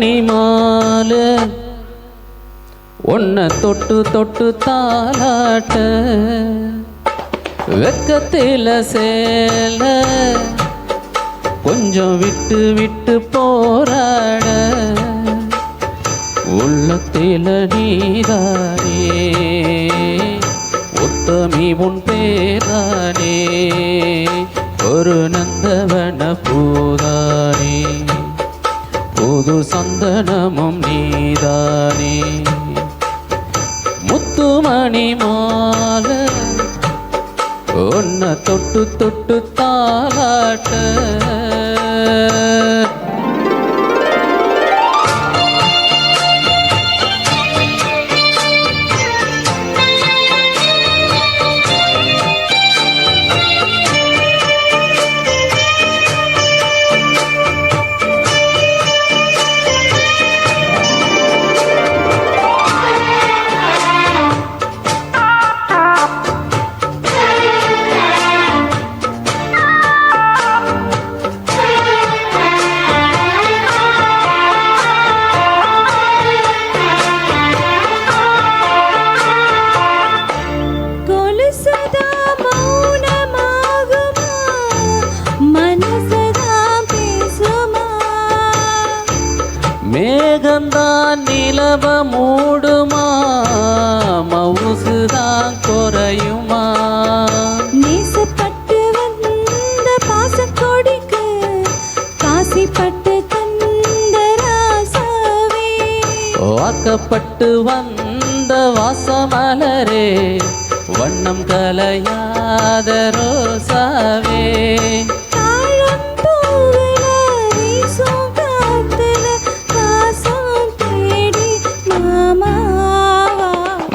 மணி மாலை உன்னை தொட்டு தொட்டு தாலாட்ட வெக்கத்தில சேல கொஞ்சம் விட்டு விட்டு போராட உள்ளத்தில நீதானே உத்தமி உன் பேரானே ஒரு நந்தவன பூதானே புது சந்தனமும் நீதானே முத்துமணி மாலை உன்னை தொட்டு தொட்டு தாலாட்ட மேகந்தான் நிலவ மூடுமா மவுசுதான் குறையுமா நேசப்பட்டு வந்த பாசக்கொடிக்கு காசிப்பட்டு தந்த ராசாவே வாக்கப்பட்டு வந்த வாசமலரே வண்ணம் கலையாத ரோசாவே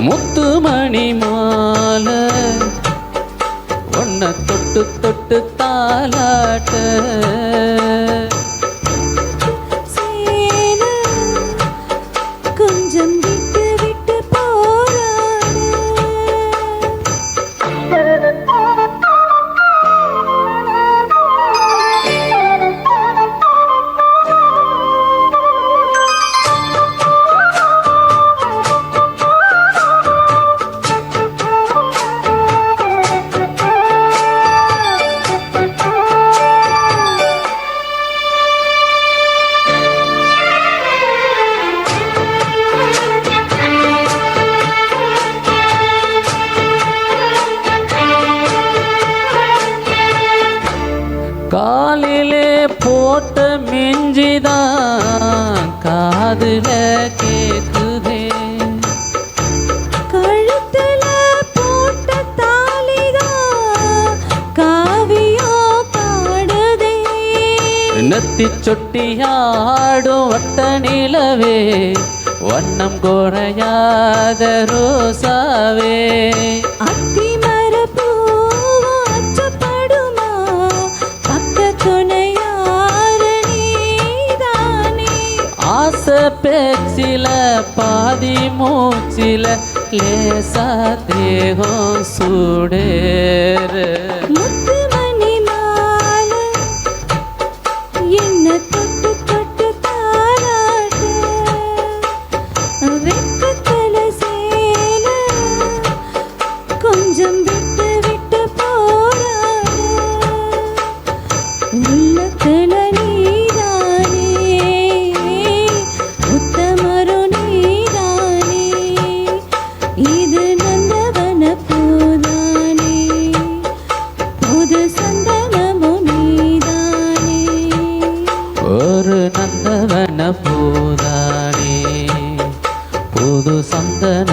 முத்துமணி மாலை உன்னை தொட்டு தொட்டு தாலாட்ட கொஞ்சம் விட்டு விட்டு போராட காலிலே போட்ட மிஞ்சிதான் காதுல கேக்குதே கழுத்துல போட்ட தாலிதான் காவியம் பாடுதே நெத்தி சொட்டியாடும் வட்ட நிலவே வண்ணம் குறையாத ரோசாவே அத்திமர பூவும் அச்சப்படுமா பக்க துணையார நீதானே ஆசை பேச்சில பாதி மூச்சில லேசா தேகம் சூடேறு முத்துமணி மாலை என்ன தொட்டு தொட்டு தாலாட்ட வெக்கத்துல சேல கொஞ்சம் விட்டு விட்டு போராட உள்ளத்துல நீதானே உத்தமரு நீதானே இது நந்தவன பூதானே புது சந்தனமு நீதானே ஒரு நந்தவன பூதானே புது சந்தன